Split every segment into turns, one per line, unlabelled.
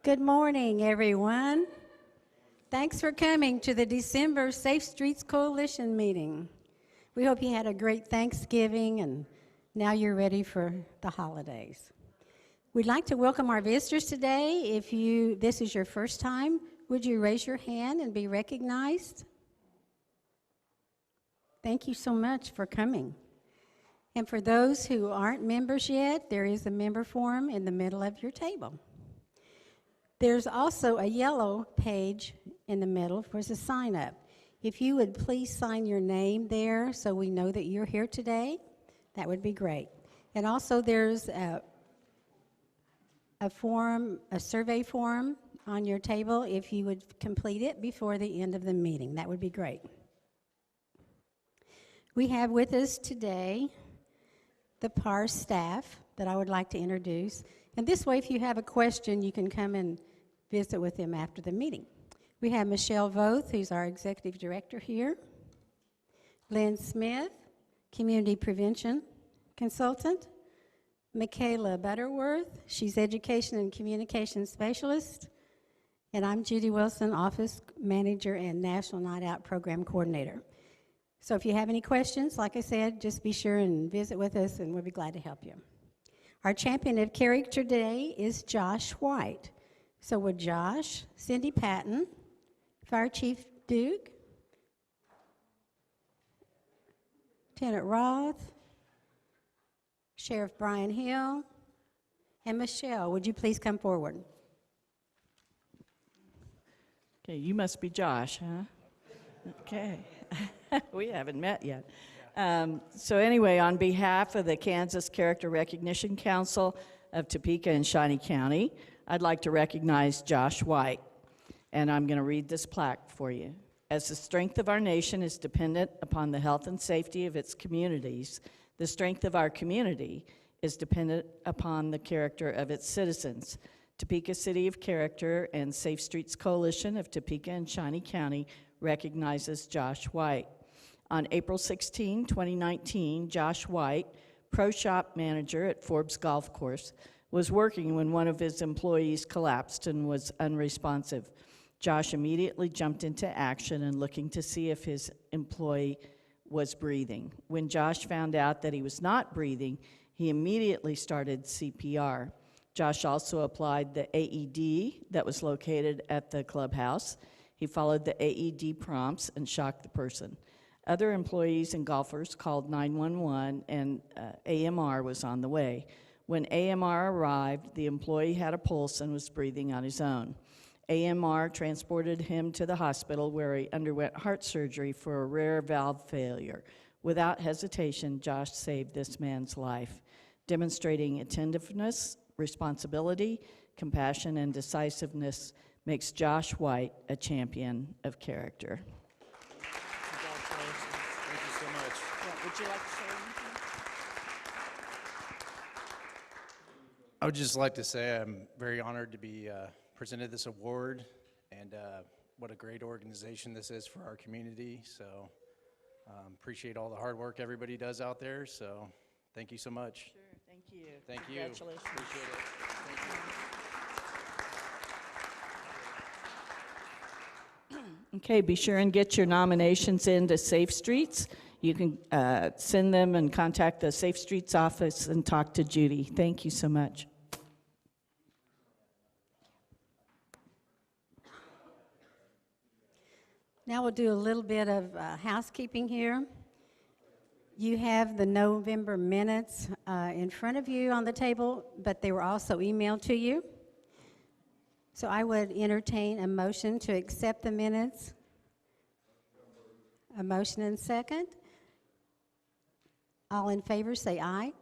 Good morning, everyone. Thanks for coming to the December Safe Streets Coalition meeting. We hope you had a great Thanksgiving and now you're ready for the holidays. We'd like to welcome our visitors today. If this is your first time, would you raise your hand and be recognized? Thank you so much for coming. And for those who aren't members yet, there is a member form in the middle of your table. There's also a yellow page in the middle for the sign up. If you would please sign your name there so we know that you're here today, that would be great. And also there's a survey form on your table. If you would complete it before the end of the meeting, that would be great. We have with us today the PAR staff that I would like to introduce. And this way, if you have a question, you can come and visit with them after the meeting. We have Michelle Voth, who's our executive director here. Lynn Smith, community prevention consultant. Michaela Butterworth, she's education and communication specialist. And I'm Judy Wilson, office manager and National Night Out program coordinator. So if you have any questions, like I said, just be sure and visit with us and we'll be glad to help you. Our champion of character today is Josh White. So would Josh, Cindy Patton, Fire Chief Duke, Lieutenant Roth, Sheriff Brian Hill, and Michelle, would you please come forward?
Okay, you must be Josh, huh? Okay. We haven't met yet. So anyway, on behalf of the Kansas Character Recognition Council of Topeka and Shawnee County, I'd like to recognize Josh White, and I'm going to read this plaque for you. As the strength of our nation is dependent upon the health and safety of its communities, the strength of our community is dependent upon the character of its citizens. Topeka City of Character and Safe Streets Coalition of Topeka and Shawnee County recognizes Josh White. On April 16, 2019, Josh White, pro shop manager at Forbes Golf Course, was working when one of his employees collapsed and was unresponsive. Josh immediately jumped into action and looking to see if his employee was breathing. When Josh found out that he was not breathing, he immediately started CPR. Josh also applied the AED that was located at the clubhouse. He followed the AED prompts and shocked the person. Other employees and golfers called 911 and AMR was on the way. When AMR arrived, the employee had a pulse and was breathing on his own. AMR transported him to the hospital where he underwent heart surgery for a rare valve failure. Without hesitation, Josh saved this man's life, demonstrating attentiveness, responsibility, compassion, and decisiveness makes Josh White a champion of character.
Congratulations. Thank you so much.
Yeah, would you like to say anything?
I would just like to say I'm very honored to be presented this award, and what a great organization this is for our community. So appreciate all the hard work everybody does out there. So thank you so much.
Sure, thank you.
Thank you.
Congratulations.
Appreciate it. Thank you.
Okay, be sure and get your nominations into Safe Streets. You can send them and contact the Safe Streets office and talk to Judy. Thank you so much.
Now we'll do a little bit of housekeeping here. You have the November minutes in front of you on the table, but they were also emailed to you. So I would entertain a motion to accept the minutes. A motion and second. All in favor say aye.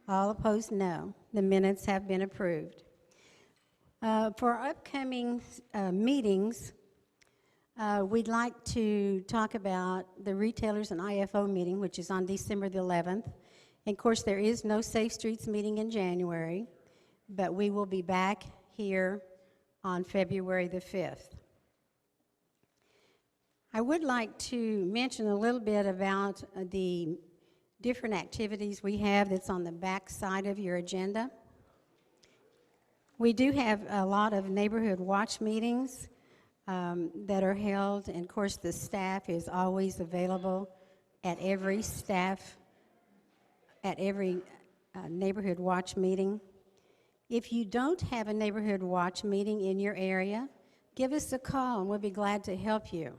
All opposed, no. The minutes have been approved. For our upcoming meetings, we'd like to talk about the retailers and IFO meeting, which is on December the 11th. And of course, there is no Safe Streets meeting in January, but we will be back here on February the 5th. I would like to mention a little bit about the different activities we have that's on the back side of your agenda. We do have a lot of neighborhood watch meetings that are held, and of course the staff is always available at every neighborhood watch meeting. If you don't have a neighborhood watch meeting in your area, give us a call and we'll be glad to help you.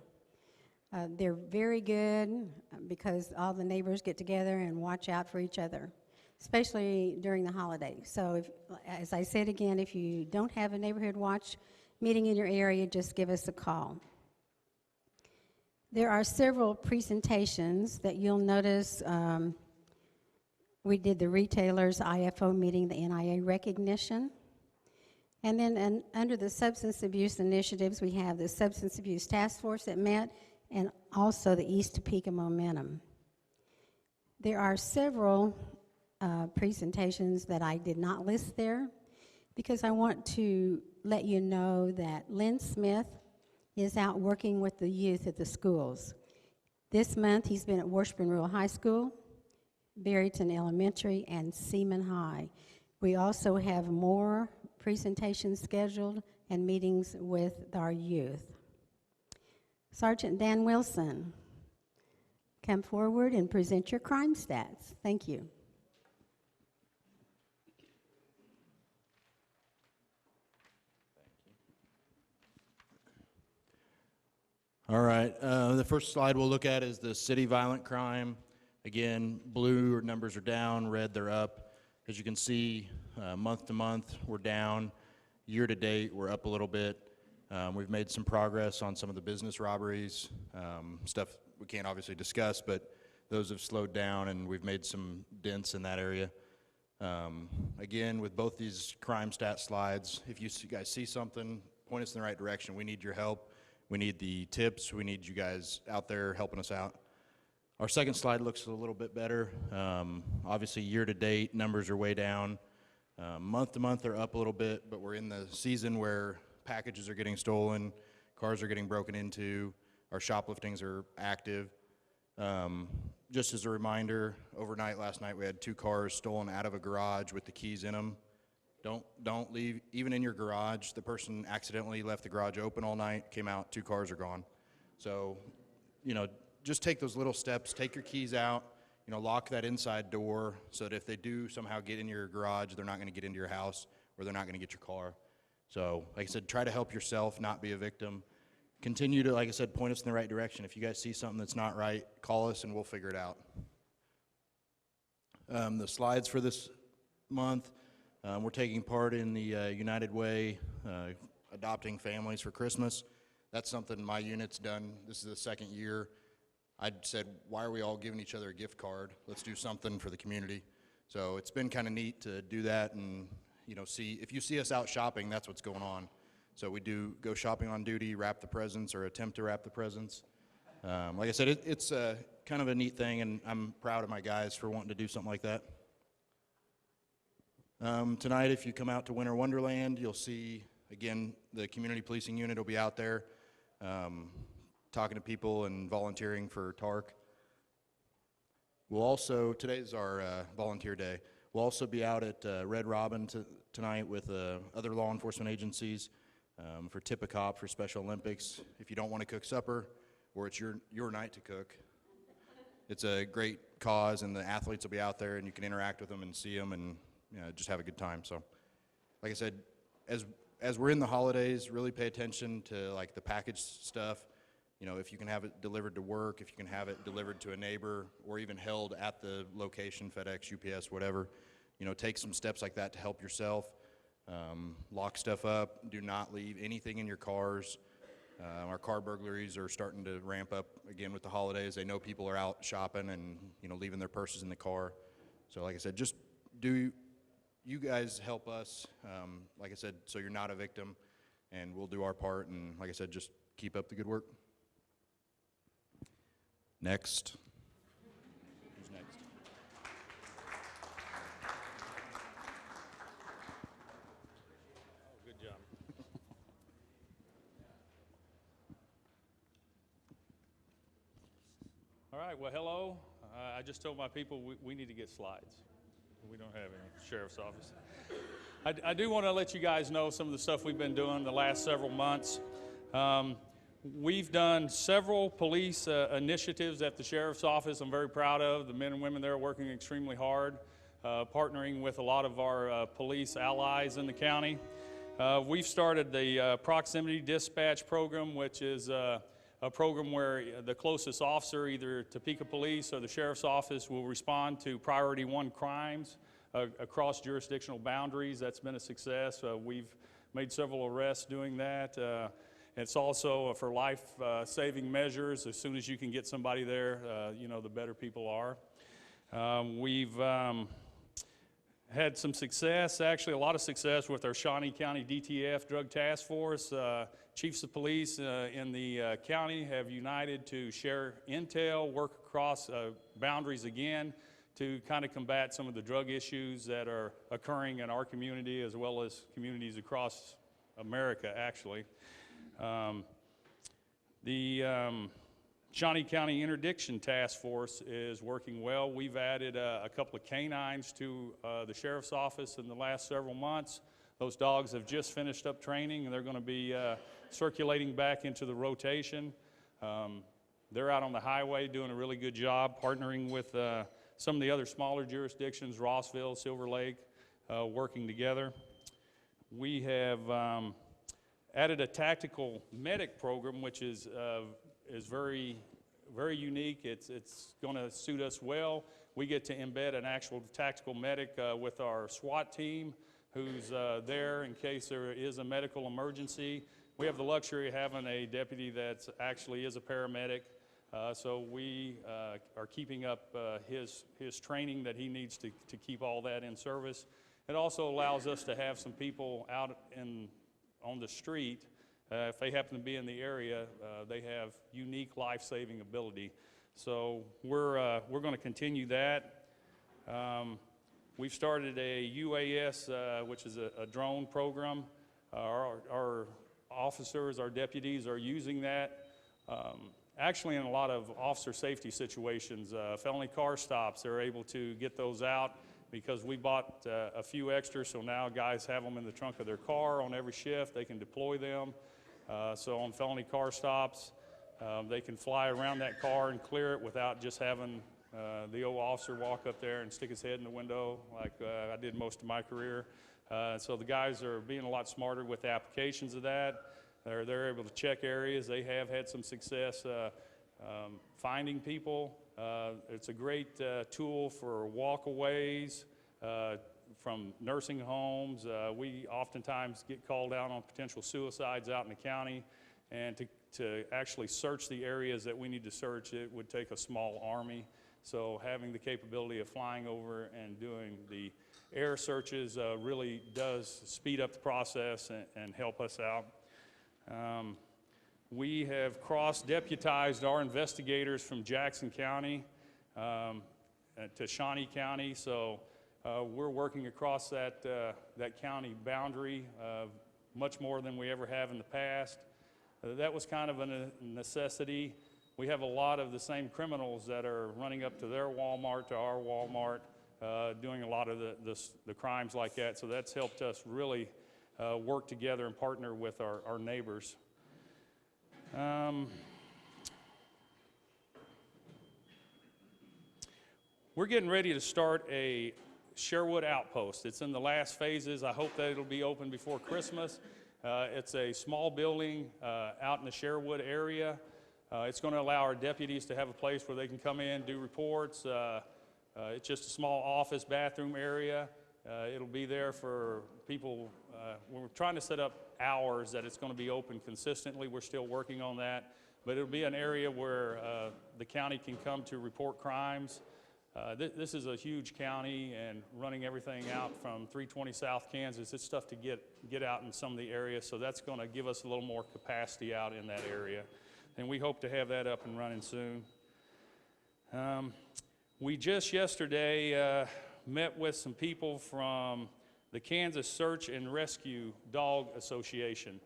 They're very good because all the neighbors get together and watch out for each other, especially during the holidays. So as I said again, if you don't have a neighborhood watch meeting in your area, just give us a call. There are several presentations that you'll notice. We did the retailers IFO meeting, the NIA recognition. And then under the substance abuse initiatives, we have the substance abuse task force that met, and also the East Topeka Momentum. There are several presentations that I did not list there because I want to let you know that Lynn Smith is out working with the youth at the schools. This month he's been at Washburn Rural High School, Berryton Elementary, and Seaman High. We also have more presentations scheduled and meetings with our youth. Sergeant Dan Wilson, come forward and present your crime stats. Thank you.
All right, the first slide we'll look at is the city violent crime. Again, blue numbers are down, red they're up. As you can see, month to month we're down. Year to date we're up a little bit. We've made some progress on some of the business robberies, stuff we can't obviously discuss, but those have slowed down and we've made some dents in that area. Again, with both these crime stat slides, if you guys see something, point us in the right direction. We need your help. We need the tips. We need you guys out there helping us out. Our second slide looks a little bit better. Obviously, year to date, numbers are way down. Month to month, they're up a little bit, but we're in the season where packages are getting stolen, cars are getting broken into, our shopliftings are active. Just as a reminder, overnight last night we had 2 cars stolen out of a garage with the keys in them. Don't leave, even in your garage, the person accidentally left the garage open all night, came out, 2 cars are gone. So, just take those little steps, take your keys out, lock that inside door so that if they do somehow get in your garage, they're not gonna get into your house or they're not gonna get your car. So, like I said, try to help yourself, not be a victim. Continue to, like I said, point us in the right direction. If you guys see something that's not right, call us and we'll figure it out. The slides for this month, we're taking part in the United Way adopting families for Christmas. That's something my unit's done. This is the second year. I said, why are we all giving each other a gift card? Let's do something for the community. So it's been kind of neat to do that and see, if you see us out shopping, that's what's going on. So we do go shopping on duty, wrap the presents or attempt to wrap the presents. Like I said, it's kind of a neat thing and I'm proud of my guys for wanting to do something like that. Tonight, if you come out to Winter Wonderland, you'll see, again, the community policing unit will be out there talking to people and volunteering for TARC. We'll also, today's our volunteer day, we'll also be out at Red Robin tonight with other law enforcement agencies for Tip a Cop for Special Olympics. If you don't want to cook supper, or it's your night to cook, it's a great cause and the athletes will be out there and you can interact with them and see them and just have a good time. So, like I said, as we're in the holidays, really pay attention to like the package stuff. If you can have it delivered to work, if you can have it delivered to a neighbor, or even held at the location, FedEx, UPS, whatever, take some steps like that to help yourself. Lock stuff up. Do not leave anything in your cars. Our car burglaries are starting to ramp up again with the holidays. They know people are out shopping and leaving their purses in the car. So, like I said, just you guys help us, like I said, so you're not a victim, and we'll do our part, and like I said, just keep up the good work. Next. Who's next?
Oh, good job. All right, well, hello. I just told my people we need to get slides. We don't have any sheriff's office. I do want to let you guys know some of the stuff we've been doing the last several months. We've done several police initiatives at the sheriff's office I'm very proud of. The men and women there are working extremely hard, partnering with a lot of our police allies in the county. We've started the proximity dispatch program, which is a program where the closest officer, either Topeka Police or the sheriff's office, will respond to priority 1 crimes across jurisdictional boundaries. That's been a success. We've made several arrests doing that. It's also for life-saving measures. As soon as you can get somebody there, the better people are. We've had some success, actually a lot of success with our Shawnee County DTF Drug Task Force. Chiefs of police in the county have united to share intel, work across boundaries again to kind of combat some of the drug issues that are occurring in our community as well as communities across America, actually. The Shawnee County Interdiction Task Force is working well. We've added a couple of canines to the sheriff's office in the last several months. Those dogs have just finished up training, and they're going to be circulating back into the rotation. They're out on the highway doing a really good job, partnering with some of the other smaller jurisdictions, Rossville, Silver Lake, working together. We have added a tactical medic program, which is very, very unique. It's going to suit us well. We get to embed an actual tactical medic with our SWAT team, who's there in case there is a medical emergency. We have the luxury of having a deputy that actually is a paramedic, so we are keeping up his training that he needs to keep all that in service. It also allows us to have some people out on the street. If they happen to be in the area, they have unique life-saving ability. So we're going to continue that. We've started a UAS, which is a drone program. Our officers, our deputies are using that. Actually, in a lot of officer safety situations, felony car stops, they're able to get those out because we bought a few extras, so now guys have them in the trunk of their car on every shift. They can deploy them. So on felony car stops, they can fly around that car and clear it without just having the old officer walk up there and stick his head in the window like I did most of my career. So the guys are being a lot smarter with the applications of that. They're able to check areas. They have had some success finding people. It's a great tool for walkaways from nursing homes. We oftentimes get called out on potential suicides out in the county, and to actually search the areas that we need to search, it would take a small army. So having the capability of flying over and doing the air searches really does speed up the process and help us out. We have cross-deputized our investigators from Jackson County to Shawnee County, so we're working across that county boundary much more than we ever have in the past. That was kind of a necessity. We have a lot of the same criminals that are running up to their Walmart, to our Walmart, doing a lot of the crimes like that, so that's helped us really work together and partner with our neighbors. We're getting ready to start a Sherwood Outpost. It's in the last phases. I hope that it'll be open before Christmas. It's a small building out in the Sherwood area. It's going to allow our deputies to have a place where they can come in, do reports. It's just a small office bathroom area. It'll be there for people. We're trying to set up hours that it's going to be open consistently. We're still working on that. But it'll be an area where the county can come to report crimes. This is a huge county, and running everything out from 320 South Kansas, it's tough to get out in some of the areas, so that's going to give us a little more capacity out in that area. And we hope to have that up and running soon. We just yesterday met with some people from the Kansas Search and Rescue Dog Association.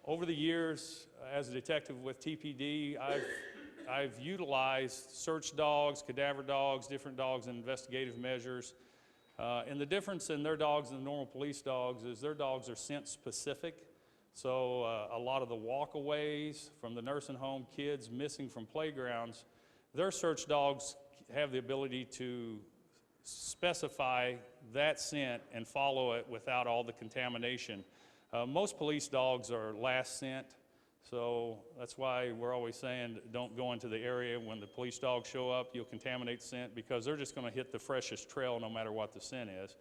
Over the years, as a detective with TPD, I've utilized search dogs, cadaver dogs, different dogs in investigative measures. And the difference in their dogs and the normal police dogs is their dogs are scent specific. So a lot of the walkaways from the nursing home, kids missing from playgrounds, their search dogs have the ability to specify that scent and follow it without all the contamination. Most police dogs are last scent, so that's why we're always saying don't go into the area when the police dogs show up. You'll contaminate scent because they're just going to hit the freshest trail no matter what the scent is.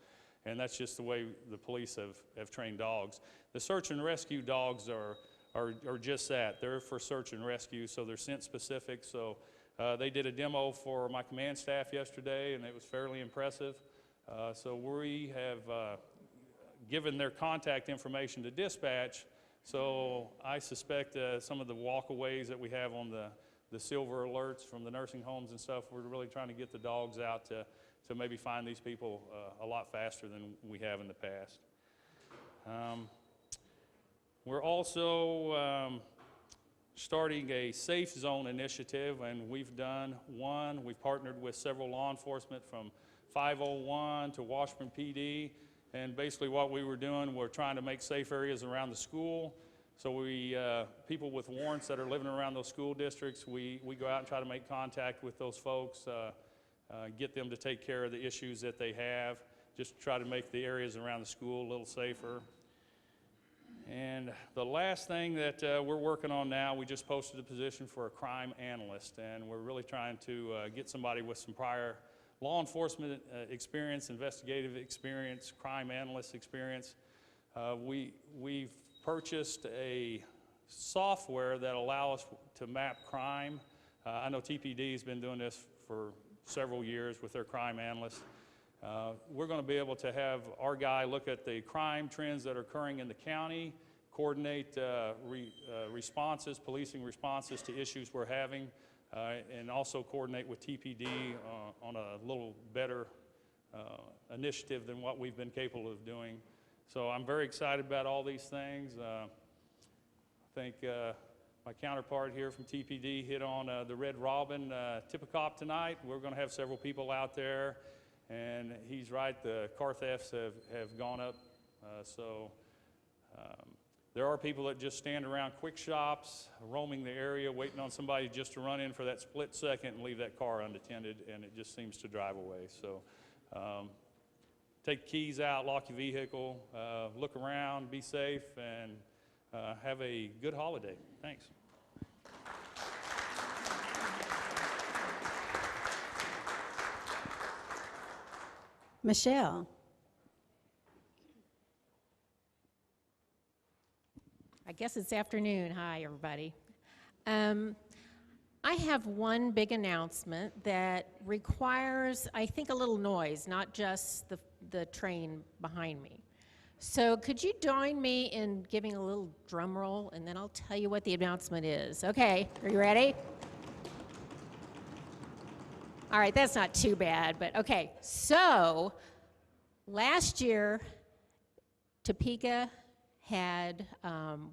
And that's just the way the police have trained dogs. The search and rescue dogs are just that. They're for search and rescue, so they're scent specific. So they did a demo for my command staff yesterday, and it was fairly impressive. So we have given their contact information to dispatch. So I suspect some of the walkaways that we have on the silver alerts from the nursing homes and stuff, we're really trying to get the dogs out to maybe find these people a lot faster than we have in the past. We're also starting a safe zone initiative, and we've done one. We've partnered with several law enforcement from 501 to Washburn PD, and basically what we were doing, we're trying to make safe areas around the school. So people with warrants that are living around those school districts, we go out and try to make contact with those folks, get them to take care of the issues that they have, just try to make the areas around the school a little safer. And the last thing that we're working on now, we just posted a position for a crime analyst, and we're really trying to get somebody with some prior law enforcement experience, investigative experience, crime analyst experience. We've purchased a software that allows us to map crime. I know TPD has been doing this for several years with their crime analysts. We're going to be able to have our guy look at the crime trends that are occurring in the county, coordinate responses, policing responses to issues we're having, and also coordinate with TPD on a little better initiative than what we've been capable of doing. So I'm very excited about all these things. I think my counterpart here from TPD hit on the Red Robin Tippecop tonight. We're going to have several people out there. And he's right, the car thefts have gone up. There are people that just stand around quick shops, roaming the area, waiting on somebody just to run in for that split second and leave that car unattended, and it just seems to drive away. So take the keys out, lock your vehicle, look around, be safe, and have a good holiday. Thanks.
Michelle.
I guess it's afternoon. Hi, everybody. I have one big announcement that requires, I think, a little noise, not just the train behind me. So could you join me in giving a little drum roll, and then I'll tell you what the announcement is. Okay, are you ready? All right, that's not too bad, but okay. So last year, Topeka had,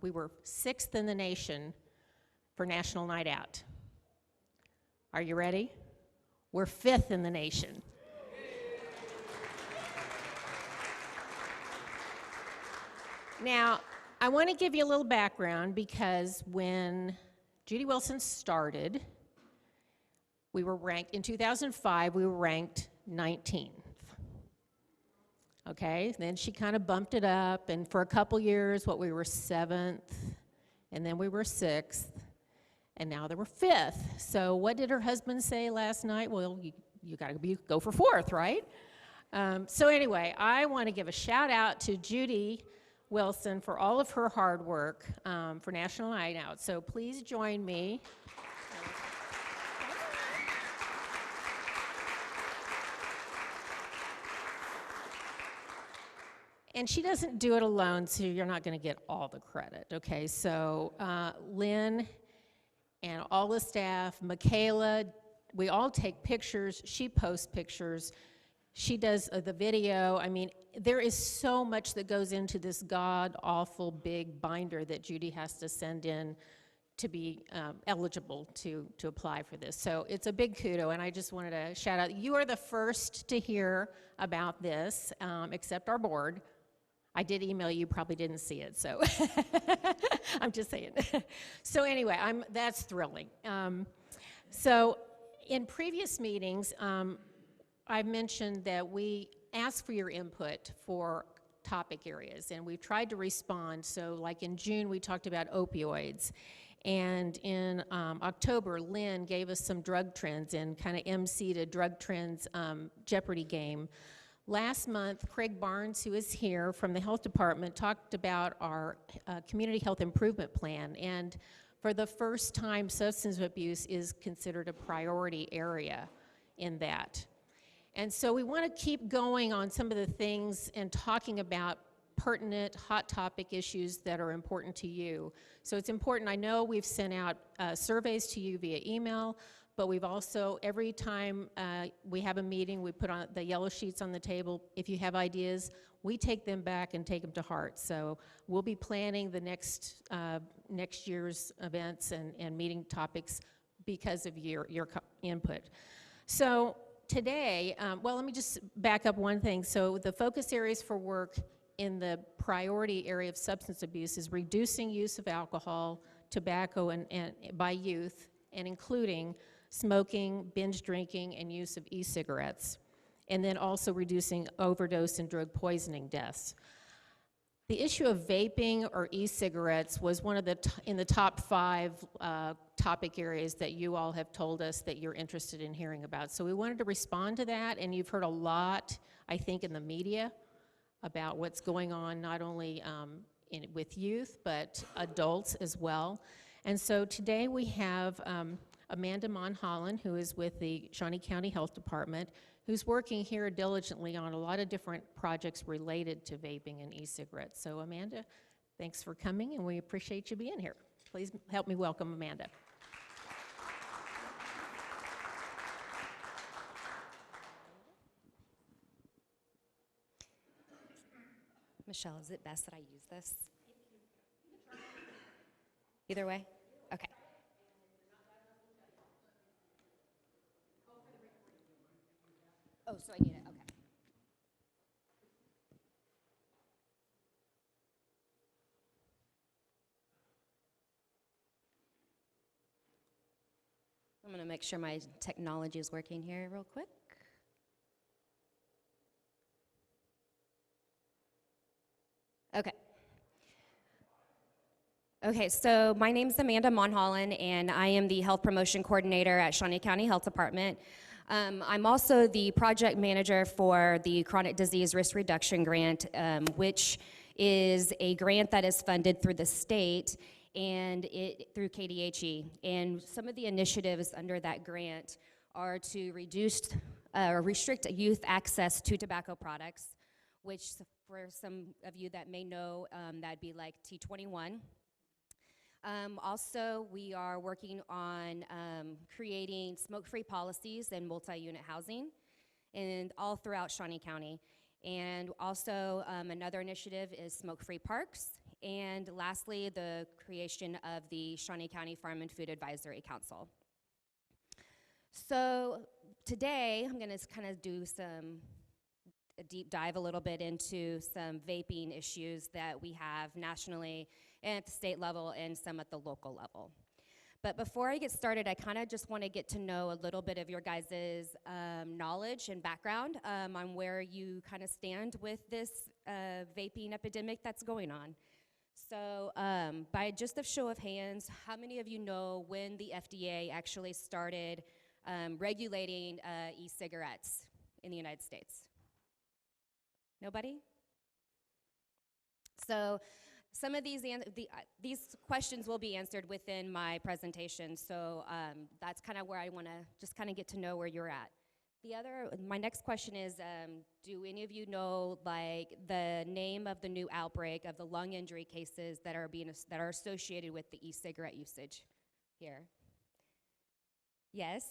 we were 6th in the nation for National Night Out. Are you ready? We're 5th in the nation. Now, I want to give you a little background because when Judy Wilson started, we were ranked, in 2005, we were ranked 19th. Okay, then she kind of bumped it up, and for a couple years, we were 7th, and then we were 6th, and now they were 5th. So what did her husband say last night? Well, you got to go for 4th, right? So anyway, I want to give a shout out to Judy Wilson for all of her hard work for National Night Out. So please join me. And she doesn't do it alone, so you're not going to get all the credit, okay? So Lynn and all the staff, Michaela, we all take pictures. She posts pictures. She does the video. I mean, there is so much that goes into this god-awful big binder that Judy has to send in to be eligible to apply for this. So it's a big kudo, and I just wanted to shout out, you are the first to hear about this, except our board. I did email you, probably didn't see it, so I'm just saying. So anyway, that's thrilling. So in previous meetings, I've mentioned that we ask for your input for topic areas, and we've tried to respond. So like in June, we talked about opioids. And in October, Lynn gave us some drug trends and kind of emceed a drug trends Jeopardy game. Last month, Craig Barnes, who is here from the health department, talked about our community health improvement plan. And for the first time, substance abuse is considered a priority area in that. And so we want to keep going on some of the things and talking about pertinent, hot topic issues that are important to you. So it's important, I know we've sent out surveys to you via email, but we've also, every time we have a meeting, we put on the yellow sheets on the table. If you have ideas, we take them back and take them to heart. So we'll be planning the next year's events and meeting topics because of your input. So today, well, let me just back up one thing. So the focus areas for work in the priority area of substance abuse is reducing use of alcohol, tobacco, and by youth, and including smoking, binge drinking, and use of e-cigarettes, and then also reducing overdose and drug poisoning deaths. The issue of vaping or e-cigarettes was one of the in the top 5 topic areas that you all have told us that you're interested in hearing about. So we wanted to respond to that, and you've heard a lot, I think, in the media about what's going on not only with youth, but adults as well. And so today we have Amanda Monholland, who is with the Shawnee County Health Department, who's working here diligently on a lot of different projects related to vaping and e-cigarettes. So Amanda, thanks for coming, and we appreciate you being here. Please help me welcome Amanda.
Michelle, is it best that I use this? Either way? Okay. Oh, so I need it, okay. I'm going to make sure my technology is working here real quick. Okay. Okay, so my name's Amanda Monholland, and I am the Health Promotion Coordinator at Shawnee County Health Department. I'm also the project manager for the Chronic Disease Risk Reduction Grant, which is a grant that is funded through the state and through KDHE. And some of the initiatives under that grant are to restrict youth access to tobacco products, which for some of you that may know, that'd be like T21. Also, we are working on creating smoke-free policies and multi-unit housing and all throughout Shawnee County. And also, another initiative is smoke-free parks. And lastly, the creation of the Shawnee County Farm and Food Advisory Council. So today, I'm gonna kind of do a deep dive a little bit into some vaping issues that we have nationally and at the state level and some at the local level. But before I get started, I kind of just want to get to know a little bit of your guys' knowledge and background on where you kind of stand with this vaping epidemic that's going on. So by just a show of hands, how many of you know when the FDA actually started regulating e-cigarettes in the United States? Nobody? So some of these questions will be answered within my presentation, so that's kind of where I want to just kind of get to know where you're at. My next question is, do any of you know like the name of the new outbreak of the lung injury cases that are associated with the e-cigarette usage here? Yes,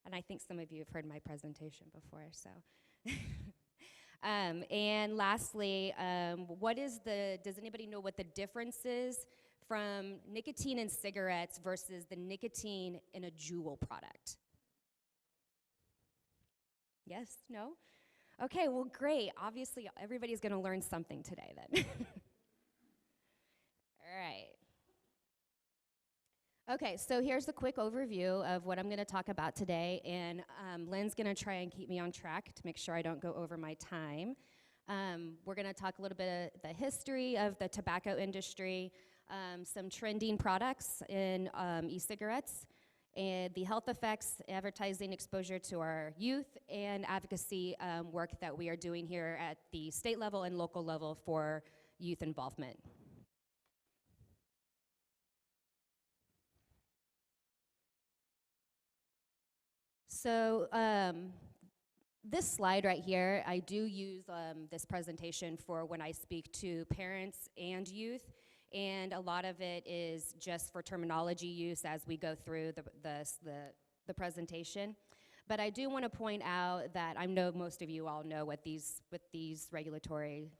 and I think some of you have heard my presentation before, so. And lastly, does anybody know what the difference is from nicotine in cigarettes versus the nicotine in a Juul product? Yes? No? Okay, well, great. Obviously, everybody's going to learn something today then. All right. Okay, so here's a quick overview of what I'm going to talk about today, and Lynn's going to try and keep me on track to make sure I don't go over my time. We're going to talk a little bit of the history of the tobacco industry, some trending products in e-cigarettes, and the health effects, advertising exposure to our youth, and advocacy work that we are doing here at the state level and local level for youth involvement. So this slide right here, I do use this presentation for when I speak to parents and youth, and a lot of it is just for terminology use as we go through the presentation. But I do want to point out that I know most of you all know what these regulatory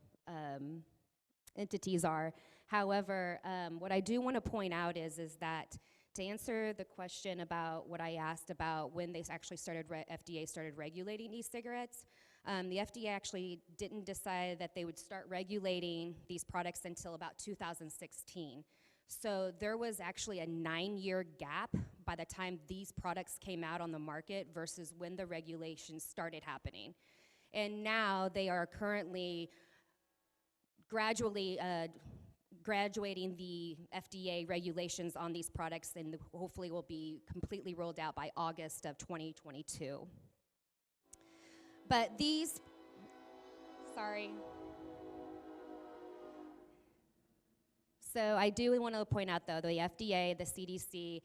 entities are. However, what I do want to point out is that to answer the question about what I asked about when they actually FDA started regulating e-cigarettes, the FDA actually didn't decide that they would start regulating these products until about 2016. So there was actually a 9-year gap by the time these products came out on the market versus when the regulations started happening. And now they are currently gradually graduating the FDA regulations on these products, and hopefully will be completely rolled out by August of 2022. But these, sorry. So I do want to point out though, the FDA, the CDC,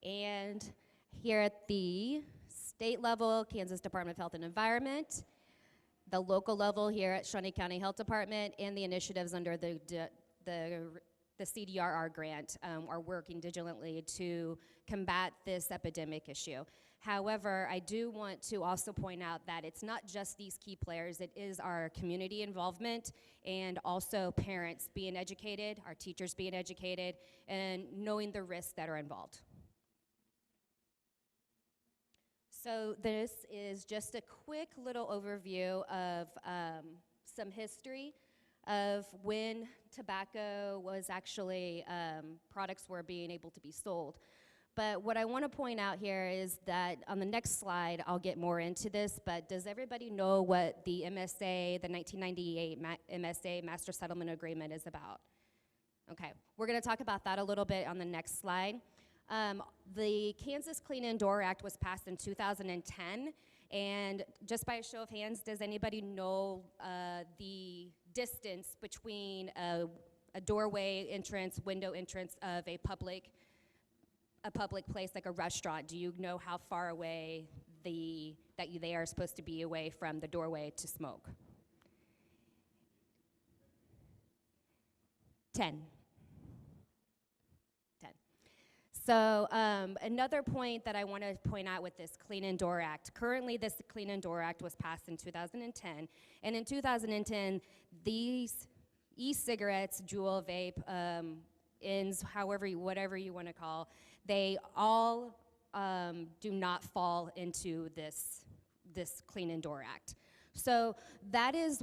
and here at the state level, Kansas Department of Health and Environment, the local level here at Shawnee County Health Department, and the initiatives under the CDRR grant are working diligently to combat this epidemic issue. However, I do want to also point out that it's not just these key players, it is our community involvement and also parents being educated, our teachers being educated, and knowing the risks that are involved. So this is just a quick little overview of some history of when tobacco was actually, products were being able to be sold. But what I want to point out here is that on the next slide, I'll get more into this, but does everybody know what the MSA, the 1998 MSA, Master Settlement Agreement, is about? Okay, we're going to talk about that a little bit on the next slide. The Kansas Clean Indoor Act was passed in 2010, and just by a show of hands, does anybody know the distance between a doorway entrance, window entrance of a public place like a restaurant? Do you know how far away they are supposed to be away from the doorway to smoke? 10. So another point that I want to point out with this Clean Indoor Act, currently this Clean Indoor Act was passed in 2010, and in 2010, these e-cigarettes, Juul, vape, ins, whatever you want to call, they all do not fall into this Clean Indoor Act. So that is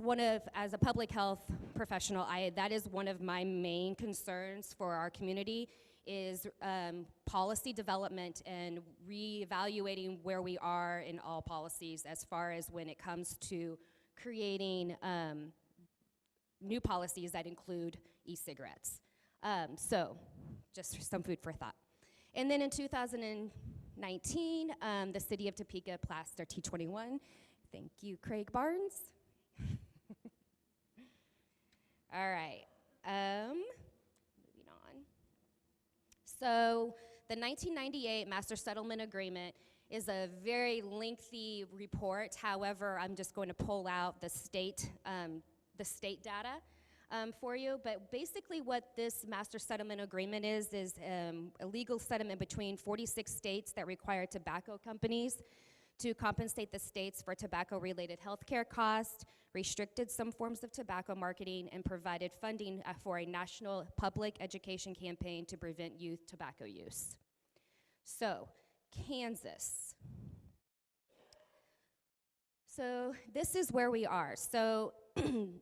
as a public health professional, that is one of my main concerns for our community, is policy development and reevaluating where we are in all policies as far as when it comes to creating new policies that include e-cigarettes. So just some food for thought. And then in 2019, the city of Topeka passed their T21. Thank you, Craig Barnes. All right. Moving on. So the 1998 Master Settlement Agreement is a very lengthy report. However, I'm just going to pull out the state data for you. But basically what this Master Settlement Agreement is a legal settlement between 46 states that require tobacco companies to compensate the states for tobacco-related healthcare costs, restricted some forms of tobacco marketing, and provided funding for a national public education campaign to prevent youth tobacco use. So, Kansas. So this is where we are. So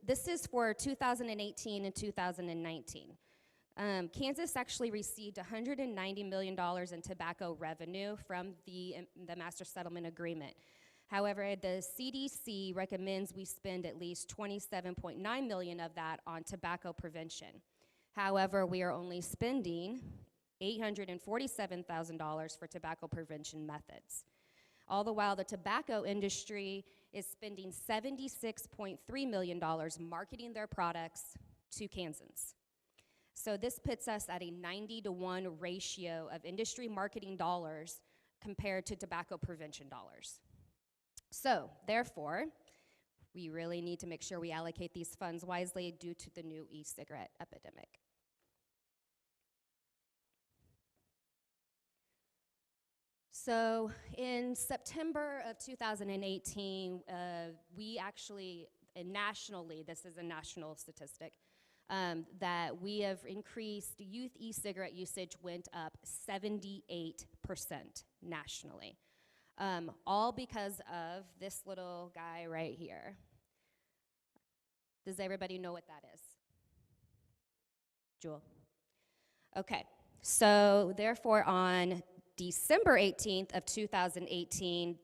this is for 2018 and 2019. Kansas actually received $190 million in tobacco revenue from the Master Settlement Agreement. However, the CDC recommends we spend at least $27.9 million of that on tobacco prevention. However, we are only spending $847,000 for tobacco prevention methods. All the while, the tobacco industry is spending $76.3 million marketing their products to Kansans. So this puts us at a 90-to-1 ratio of industry marketing dollars compared to tobacco prevention dollars. So, therefore, we really need to make sure we allocate these funds wisely due to the new e-cigarette epidemic. So in September of 2018, we actually, nationally, this is a national statistic, that we have increased youth e-cigarette usage went up 78% nationally. All because of this little guy right here. Does everybody know what that is? Jewel? Okay, so therefore on December 18th of 2018,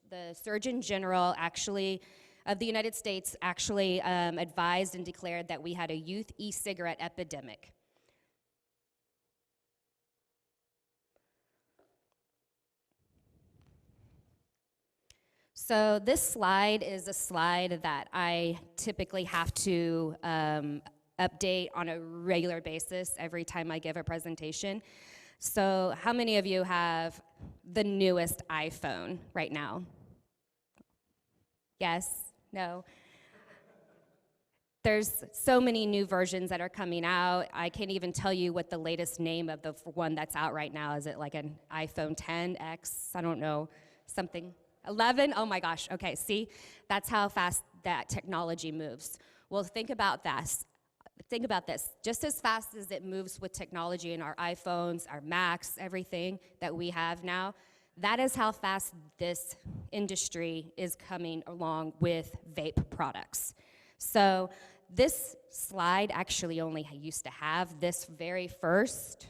the Surgeon General actually of the United States actually advised and declared that we had a youth e-cigarette epidemic. So this slide is a slide that I typically have to update on a regular basis every time I give a presentation. So how many of you have the newest iPhone right now? Yes? No? There's so many new versions that are coming out. I can't even tell you what the latest name of the one that's out right now. Is it like an iPhone 10X? I don't know. Something. 11? Oh my gosh. Okay, see? That's how fast that technology moves. Well, think about this. Think about this. Just as fast as it moves with technology in our iPhones, our Macs, everything that we have now, that is how fast this industry is coming along with vape products. So this slide actually only used to have this very first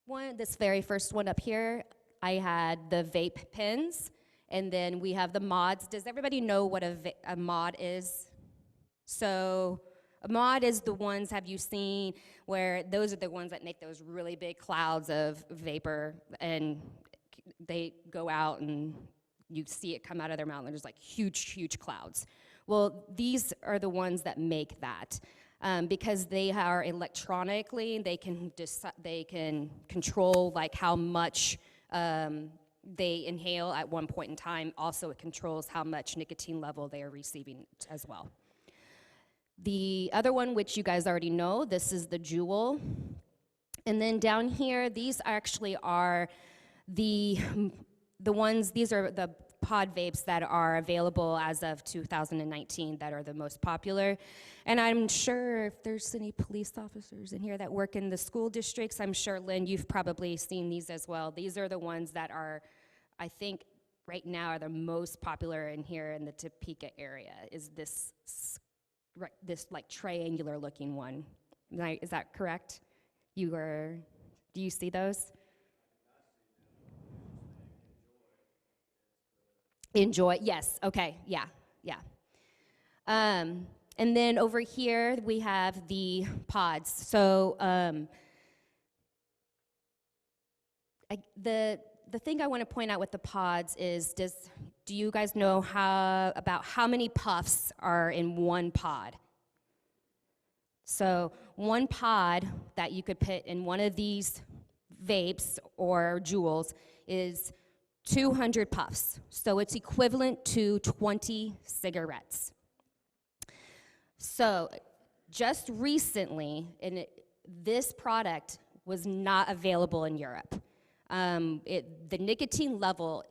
one up here. I had the vape pens, and then we have the mods. Does everybody know what a mod is? So a mod is the ones, have you seen, where those are the ones that make those really big clouds of vapor, and they go out and you see it come out of their mouth, and there's like huge, huge clouds. Well, these are the ones that make that. Because they are electronically, they can control like how much they inhale at one point in time. Also, it controls how much nicotine level they are receiving as well. The other one, which you guys already know, this is the Juul. And then down here, these actually are the ones, these are the pod vapes that are available as of 2019 that are the most popular. And I'm sure if there's any police officers in here that work in the school districts, I'm sure, Lynn, you've probably seen these as well. These are the ones that are, I think, right now are the most popular in here in the Topeka area, is this like triangular looking one. Is that correct? Do you see those? Enjoy, yes, okay, yeah. And then over here, we have the pods. So the thing I want to point out with the pods is, do you guys know about how many puffs are in one pod? So one pod that you could put in one of these vapes or Juuls is 200 puffs. So it's equivalent to 20 cigarettes. So just recently, this product was not available in Europe. The nicotine level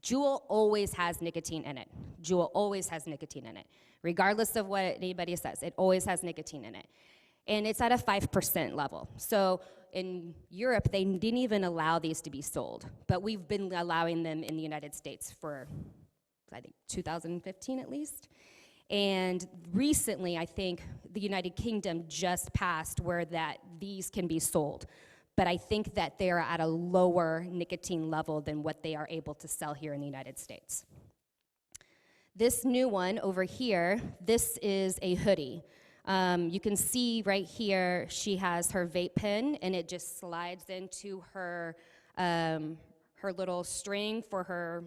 Juul always has nicotine in it. Juul always has nicotine in it. Regardless of what anybody says, it always has nicotine in it. And it's at a 5% level. So in Europe, they didn't even allow these to be sold. But we've been allowing them in the United States for, I think, 2015 at least. And recently, I think the United Kingdom just passed where that these can be sold. But I think that they're at a lower nicotine level than what they are able to sell here in the United States. This new one over here, this is a hoodie. You can see right here, she has her vape pen, and it just slides into her, her little string for her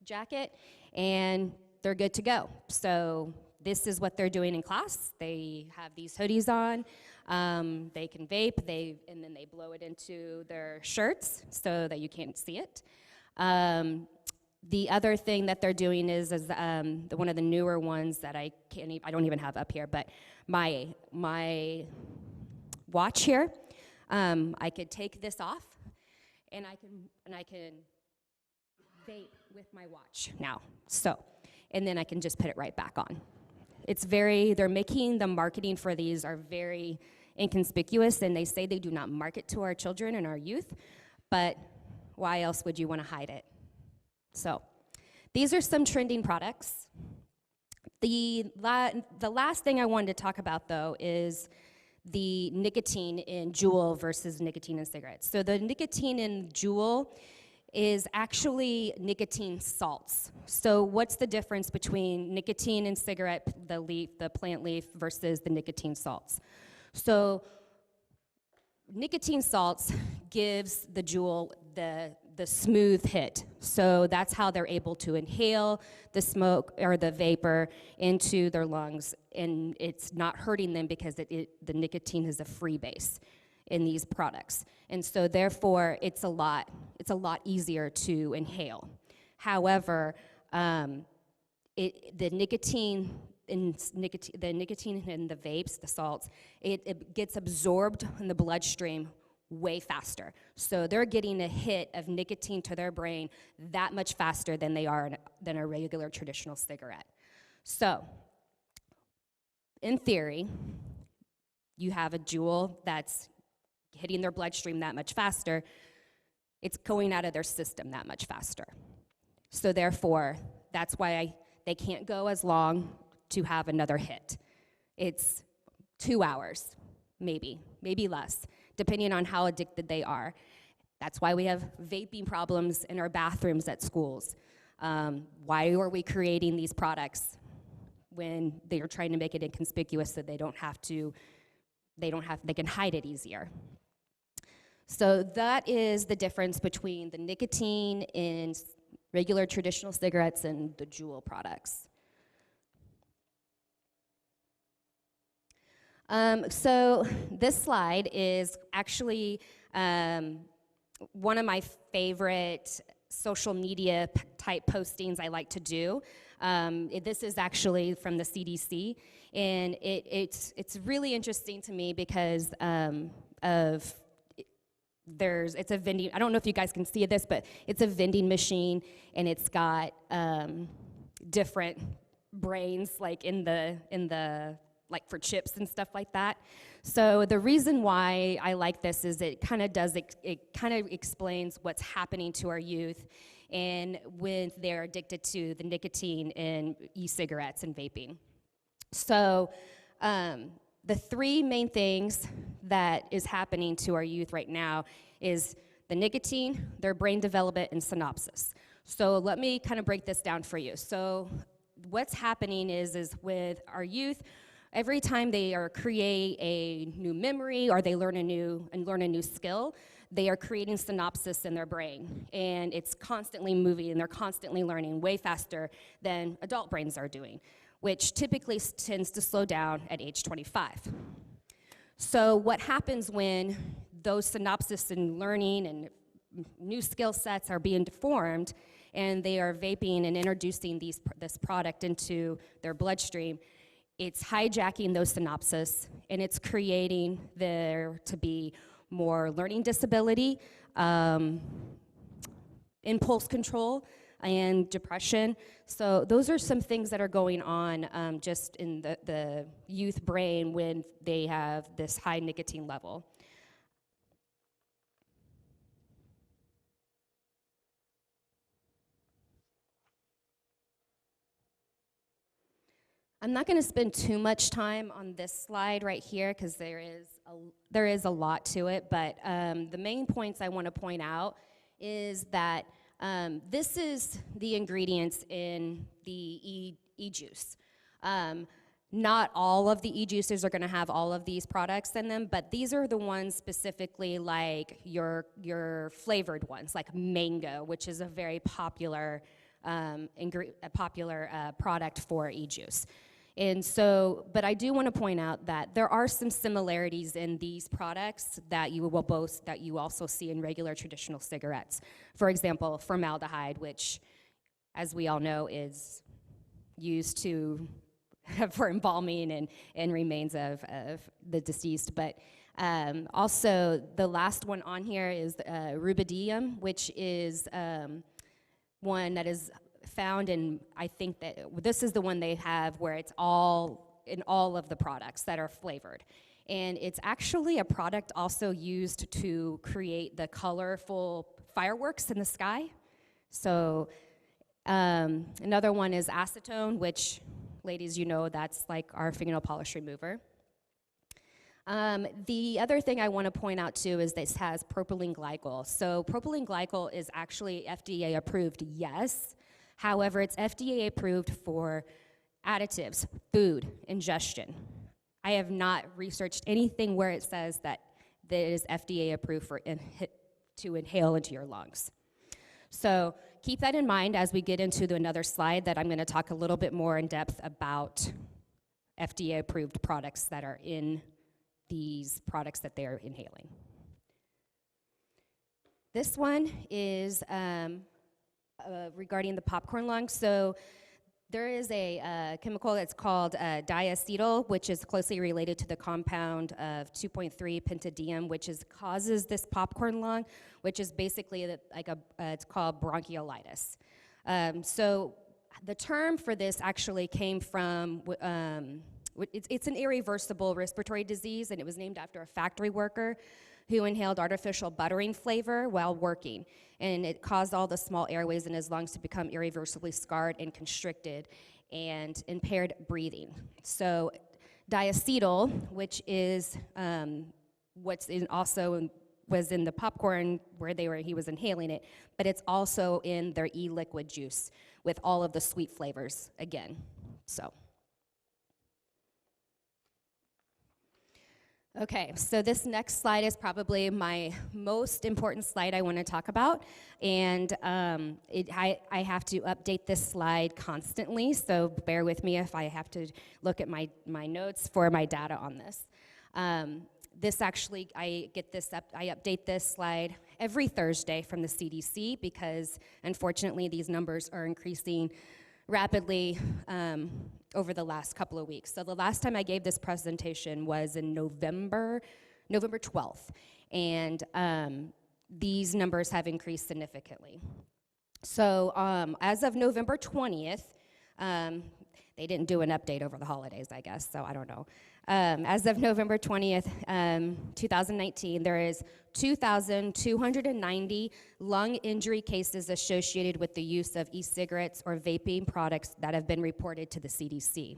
jacket, and they're good to go. So this is what they're doing in class. They have these hoodies on. They can vape, and then they blow it into their shirts so that you can't see it. The other thing that they're doing is one of the newer ones that I don't even have up here, but my watch here, I could take this off, and I can vape with my watch now. So, and then I can just put it right back on. They're making the marketing for these are very inconspicuous, and they say they do not market to our children and our youth, but why else would you want to hide it? So, these are some trending products. The last thing I wanted to talk about, though, is the nicotine in Juul versus nicotine in cigarettes. So the nicotine in Juul is actually nicotine salts. So what's the difference between nicotine in cigarette, the plant leaf, versus the nicotine salts? So nicotine salts gives the Juul the smooth hit. So that's how they're able to inhale the smoke or the vapor into their lungs, and it's not hurting them because the nicotine is a free base in these products. And so therefore, it's a lot easier to inhale. However, the nicotine in the vapes, the salts, it gets absorbed in the bloodstream way faster. So they're getting a hit of nicotine to their brain that much faster than they are than a regular traditional cigarette. So, in theory, you have a Juul that's hitting their bloodstream that much faster. It's going out of their system that much faster. So therefore, that's why they can't go as long to have another hit. It's 2 hours, maybe less, depending on how addicted they are. That's why we have vaping problems in our bathrooms at schools. Why are we creating these products when they are trying to make it inconspicuous so they can hide it easier? So that is the difference between the nicotine in regular traditional cigarettes and the Juul products. So this slide is actually one of my favorite social media type postings I like to do. This is actually from the CDC, and it's really interesting to me because it's a vending, I don't know if you guys can see this, but it's a vending machine, and it's got different brains like in the like for chips and stuff like that. So the reason why I like this is it kind of explains what's happening to our youth and when they're addicted to the nicotine in e-cigarettes and vaping. So the three main things that is happening to our youth right now is the nicotine, their brain development, and synapses. So let me kind of break this down for you. So what's happening is with our youth, every time they create a new memory or they learn a new skill, they are creating synapses in their brain, and it's constantly moving, and they're constantly learning way faster than adult brains are doing, which typically tends to slow down at age 25. So what happens when those synapses in learning and new skill sets are being formed, and they are vaping and introducing this product into their bloodstream, it's hijacking those synapses, and it's creating there to be more learning disability, impulse control, and depression. So those are some things that are going on just in the youth brain when they have this high nicotine level. I'm not going to spend too much time on this slide right here because there is a lot to it, but the main points I want to point out is that this is the ingredients in the e-juice. Not all of the e-juices are going to have all of these products in them, but these are the ones specifically like your flavored ones, like mango, which is a very popular product for e-juice. And so, but I do want to point out that there are some similarities in these products that you also see in regular traditional cigarettes. For example, formaldehyde, which, as we all know, is used for embalming and remains of the deceased. But also, the last one on here is rubidium, which is one that is found in, I think that this is the one they have where it's all in all of the products that are flavored. And it's actually a product also used to create the colorful fireworks in the sky. So another one is acetone, which, ladies, you know that's like our fingernail polish remover. The other thing I want to point out too is this has propylene glycol. So propylene glycol is actually FDA approved, yes. However, it's FDA approved for additives, food, ingestion. I have not researched anything where it says that it is FDA approved to inhale into your lungs. So keep that in mind as we get into another slide that I'm going to talk a little bit more in depth about FDA approved products that are in these products that they're inhaling. This one is regarding the popcorn lung. So there is a chemical that's called diacetyl, which is closely related to the compound of 2.3 pentadiene, which causes this popcorn lung, which is basically it's called bronchiolitis. So the term for this actually came from, it's an irreversible respiratory disease, and it was named after a factory worker who inhaled artificial buttering flavor while working. And it caused all the small airways in his lungs to become irreversibly scarred and constricted and impaired breathing. So diacetyl, which is was in the popcorn where he was inhaling it, but it's also in their e-liquid juice with all of the sweet flavors again. So. Okay, so this next slide is probably my most important slide I want to talk about, and I have to update this slide constantly, so bear with me if I have to look at my notes for my data on this. I update this slide every Thursday from the CDC because, unfortunately, these numbers are increasing rapidly over the last couple of weeks. So the last time I gave this presentation was in November 12th, and these numbers have increased significantly. So as of November 20th, they didn't do an update over the holidays, I guess, so I don't know. As of November 20th, 2019, there is 2,290 lung injury cases associated with the use of e-cigarettes or vaping products that have been reported to the CDC.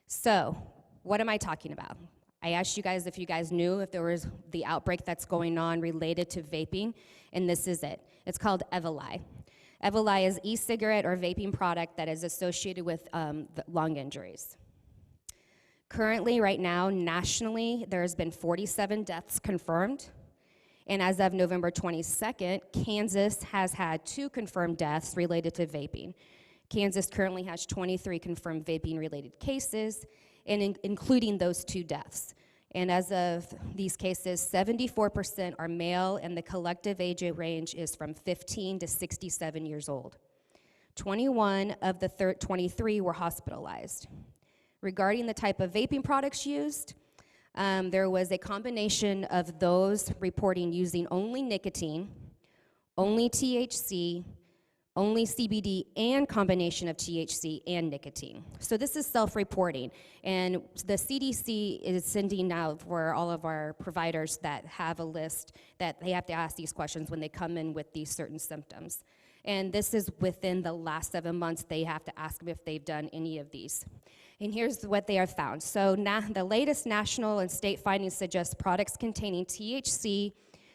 So, what am I talking about? I asked you guys if you guys knew if there was the outbreak that's going on related to vaping, and this is it. It's called Evolai. Evolai is e-cigarette or vaping product that is associated with the lung injuries. Currently, right now, nationally, there's been 47 deaths confirmed. And as of November 22nd, Kansas has had 2 confirmed deaths related to vaping. Kansas currently has 23 confirmed vaping-related cases, and including those 2 deaths. And as of these cases, 74% are male, and the collective age range is from 15 to 67 years old. 21 of the 23 were hospitalized. Regarding the type of vaping products used, there was a combination of those reporting using only nicotine, only THC, only CBD and combination of THC and nicotine. So this is self-reporting, and the CDC is sending out for all of our providers that have a list that they have to ask these questions when they come in with these certain symptoms. And this is within the last 7 months, they have to ask them if they've done any of these. And here's what they have found. So now the latest national and state findings suggest products containing THC,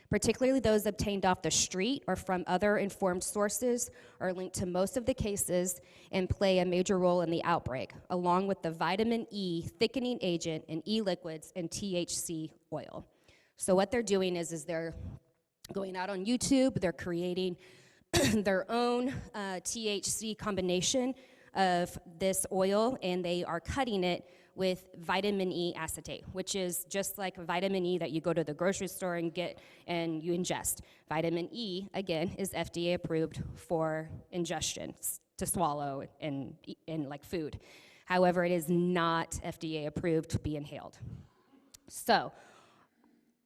particularly those obtained off the street or from other informed sources, are linked to most of the cases and play a major role in the outbreak, along with the vitamin E thickening agent and e-liquids and THC oil. So what they're doing is they're going out on YouTube, they're creating their own THC combination of this oil, and they are cutting it with vitamin E acetate, which is just like vitamin E that you go to the grocery store and get and you ingest. Vitamin E, again, is FDA approved for ingestion, to swallow in like food. However, it is not FDA approved to be inhaled. So,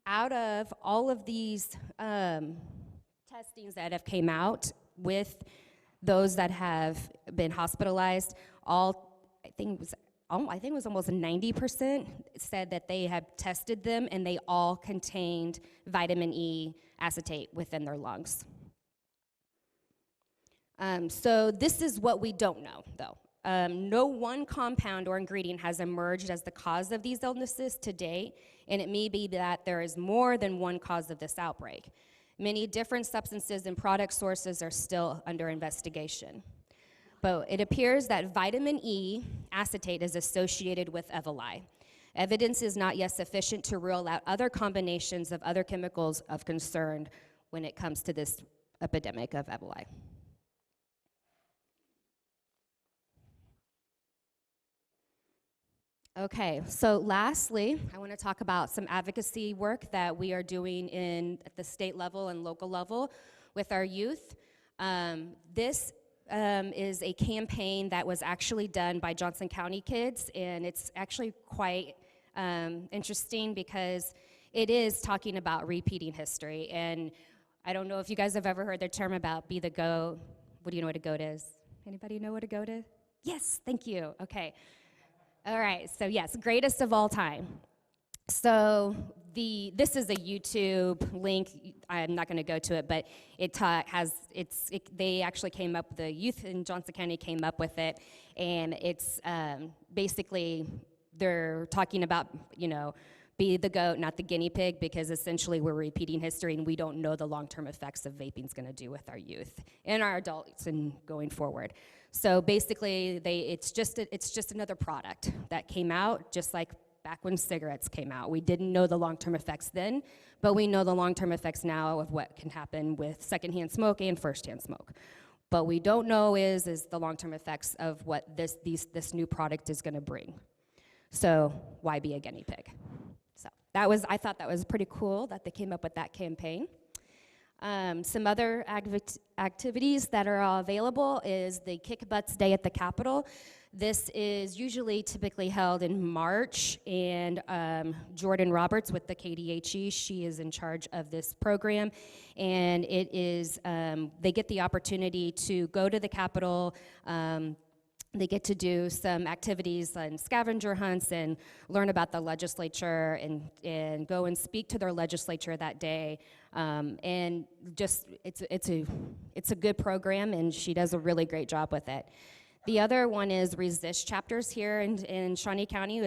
out of all of these testings that have came out with those that have been hospitalized, I think it was almost 90% said that they have tested them and they all contained vitamin E acetate within their lungs. So this is what we don't know, though. No one compound or ingredient has emerged as the cause of these illnesses to date, and it may be that there is more than one cause of this outbreak. Many different substances and product sources are still under investigation. But it appears that vitamin E acetate is associated with E. coli. Evidence is not yet sufficient to rule out other combinations of other chemicals of concern when it comes to this epidemic of E. coli. Okay, so lastly, I want to talk about some advocacy work that we are doing at the state level and local level with our youth. This is a campaign that was actually done by Johnson County Kids, and it's actually quite interesting because it is talking about repeating history. And I don't know if you guys have ever heard the term about be the goat. What do you know what a goat is? Anybody know what a goat is? Yes, thank you. Okay. All right, so yes, greatest of all time. So this is a YouTube link. I'm not going to go to it, but they actually came up, the youth in Johnson County came up with it, and it's basically they're talking about, be the goat, not the guinea pig, because essentially we're repeating history and we don't know the long-term effects of vaping is going to do with our youth and our adults and going forward. So basically, it's just another product that came out, just like back when cigarettes came out. We didn't know the long-term effects then, but we know the long-term effects now of what can happen with secondhand smoke and firsthand smoke. But we don't know is the long-term effects of what this new product is going to bring. So why be a guinea pig? So I thought that was pretty cool that they came up with that campaign. Some other activities that are available is the Kick Butts Day at the Capitol. This is typically held in March, and Jordan Roberts with the KDHE, she is in charge of this program, and it is, they get the opportunity to go to the Capitol. They get to do some activities and scavenger hunts and learn about the legislature and go and speak to their legislature that day. And just, it's a good program, and she does a really great job with it. The other one is Resist chapters here in Shawnee County.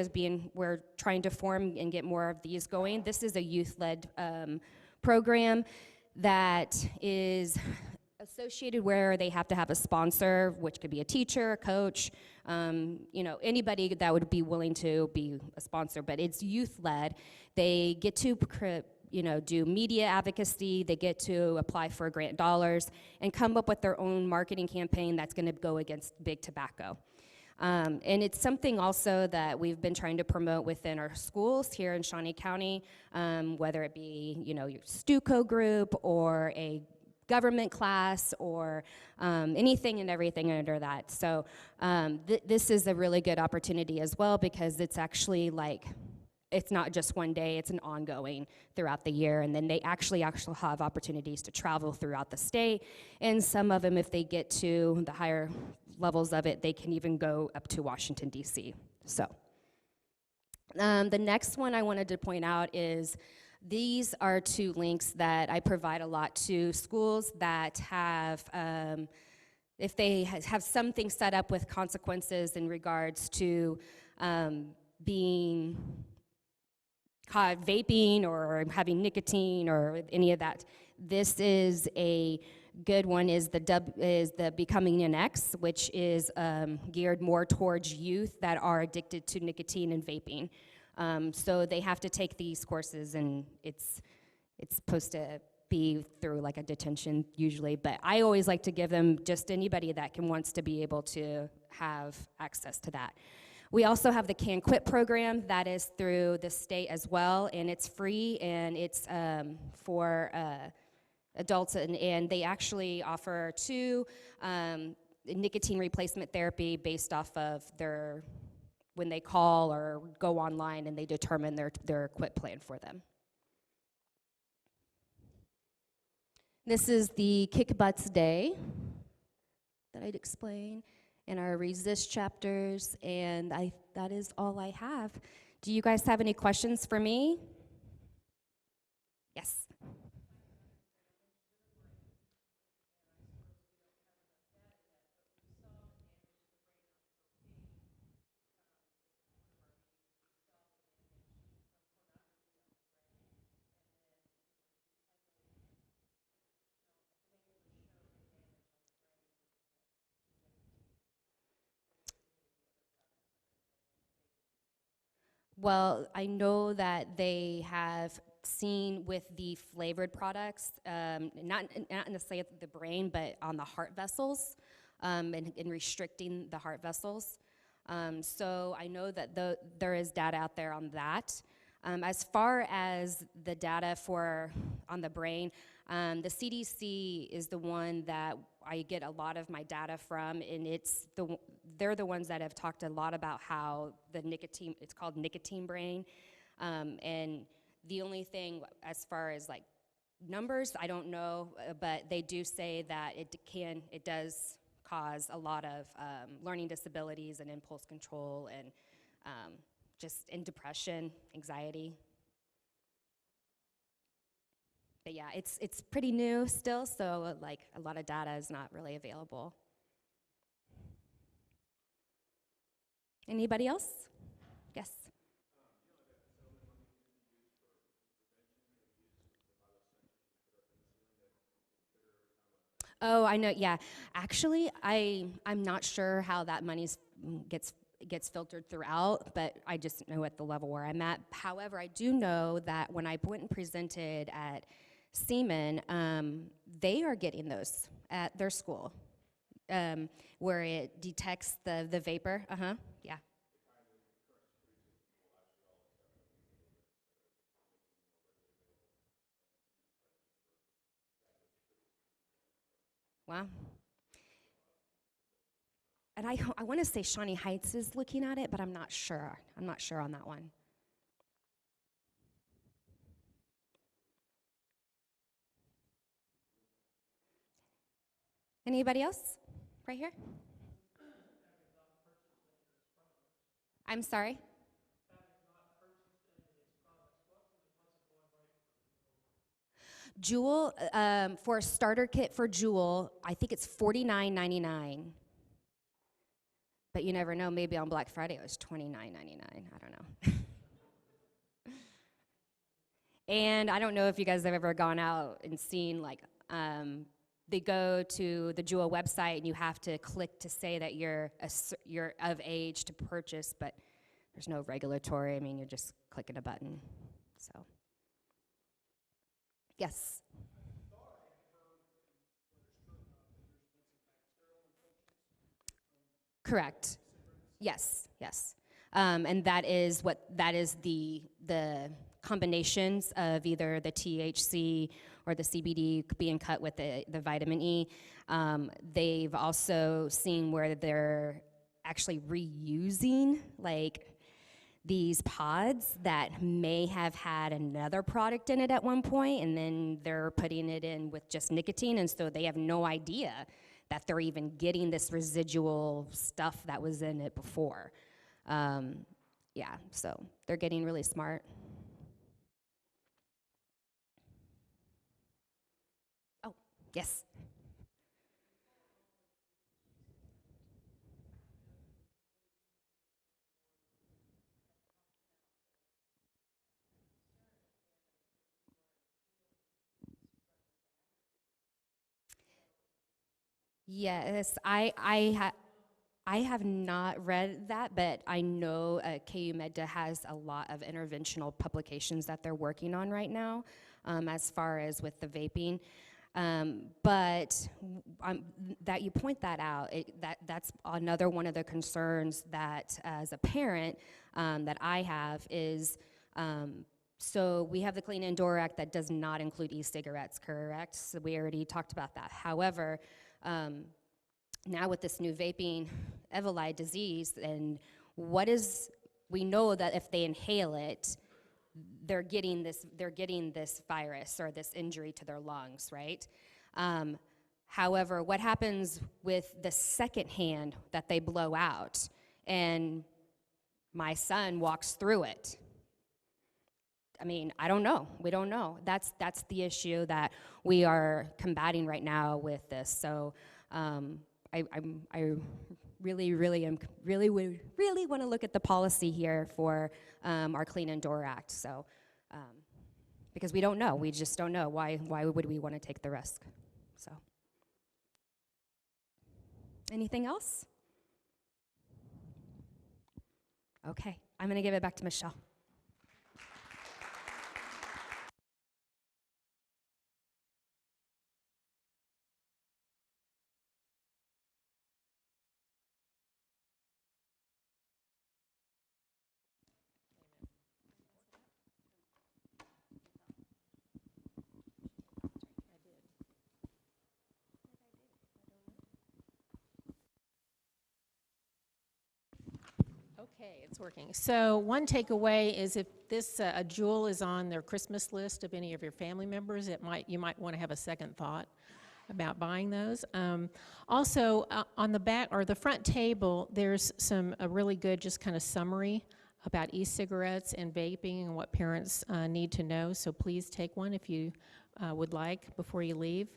We're trying to form and get more of these going. This is a youth-led program that is associated where they have to have a sponsor, which could be a teacher, a coach, anybody that would be willing to be a sponsor, but it's youth-led. They get to do media advocacy, they get to apply for grant dollars and come up with their own marketing campaign that's going to go against big tobacco. And it's something also that we've been trying to promote within our schools here in Shawnee County, whether it be, your STUCO group or a government class or anything and everything under that. So this is a really good opportunity as well, because it's actually it's not just one day, it's an ongoing throughout the year. And then they actually have opportunities to travel throughout the state. And some of them, if they get to the higher levels of it, they can even go up to Washington, D.C. So the next one I wanted to point out is these are two links that I provide a lot to schools that have, if they have something set up with consequences in regards to being caught vaping or having nicotine or any of that. This is a good one, is the Becoming an X, which is geared more towards youth that are addicted to nicotine and vaping. So they have to take these courses, and it's supposed to be through like a detention usually, but I always like to give them just anybody that wants to be able to have access to that. We also have the Can Quit program that is through the state as well, and it's free, and it's for adults, and they actually offer 2 nicotine replacement therapy based off of when they call or go online and they determine their quit plan for them. This is the Kick Butts Day that I'd explain in our Resist chapters, and that is all I have. Do you guys have any questions for me? Yes. Well, I know that they have seen with the flavored products, not necessarily the brain, but on the heart vessels, and restricting the heart vessels. So I know that there is data out there on that. As far as the data on the brain, the CDC is the one that I get a lot of my data from, and they're the ones that have talked a lot about how the nicotine, it's called nicotine brain, and the only thing as far as like numbers, I don't know, but they do say that it does cause a lot of learning disabilities and impulse control and and depression, anxiety. But yeah, it's pretty new still, so like a lot of data is not really available. Anybody else? Yes. Oh, I know. Yeah, actually, I'm not sure how that money gets filtered throughout, but I just know at the level where I'm at. However, I do know that when I went and presented at Seaman, they are getting those at their school, where it detects the vapor. Yeah. Wow. And I want to say Shawnee Heights is looking at it, but I'm not sure. I'm not sure on that one. Anybody else? Right here? I'm sorry? Jewel, for a starter kit for Jewel, I think it's $49.99. But you never know, maybe on Black Friday it was $29.99. I don't know. And I don't know if you guys have ever gone out and seen, like, they go to the Jewel website and you have to click to say that you're of age to purchase, but there's no regulatory. I mean, you're just clicking a button. So, yes. Correct. Yes, yes. And that is the combinations of either the THC or the CBD being cut with the vitamin E. They've also seen where they're actually reusing, like, these pods that may have had another product in it at one point, and then they're putting it in with just nicotine, and so they have no idea that they're even getting this residual stuff that was in it before. Yeah, so they're getting really smart. Oh, yes. Yes, I have not read that, but I know KU Medda has a lot of interventional publications that they're working on right now, as far as with the vaping. But that you point that out, that's another one of the concerns that, as a parent, that I have is, so we have the Clean Indoor Act that does not include e-cigarettes, correct? So we already talked about that. However, now with this new vaping Evolide disease, and we know that if they inhale it, they're getting this virus or this injury to their lungs, right? However, what happens with the second hand that they blow out, and my son walks through it? I mean, I don't know. We don't know. That's the issue that we are combating right now with this. So I really want to look at the policy here for our Clean Indoor Act. So because we don't know, we just don't know. Why would we want to take the risk? So anything else? Okay, I'm going to give it back to Michelle.
Okay, it's working. So one takeaway is if this a Juul is on their Christmas list of any of your family members, you might want to have a second thought about buying those. Also, on the back or the front table, there's a really good just kind of summary about e-cigarettes and vaping and what parents need to know. So please take one if you would like before you leave.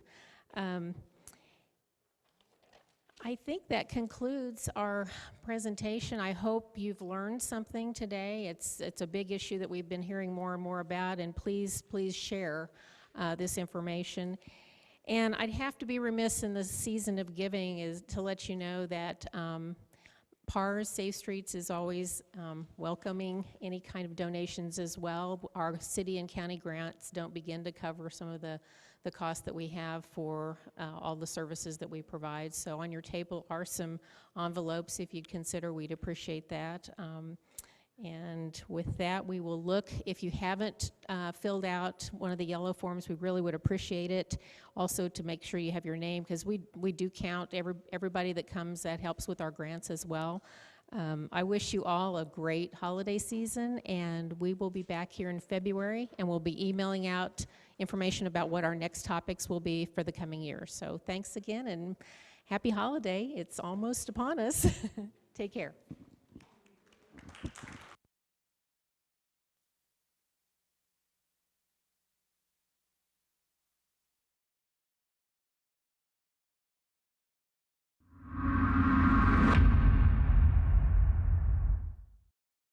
I think that concludes our presentation. I hope you've learned something today. It's a big issue that we've been hearing more and more about, and please share this information. And I'd have to be remiss in the season of giving is to let you know that PARS, Safe Streets, is always welcoming any kind of donations as well. Our city and county grants don't begin to cover some of the costs that we have for all the services that we provide. So on your table are some envelopes if you'd consider, we'd appreciate that. And with that, we will look, if you haven't filled out one of the yellow forms, we really would appreciate it. Also to make sure you have your name, because we do count everybody that comes that helps with our grants as well. I wish you all a great holiday season, and we will be back here in February, and we'll be emailing out information about what our next topics will be for the coming year. So thanks again, and happy holiday. It's almost upon us. Take care.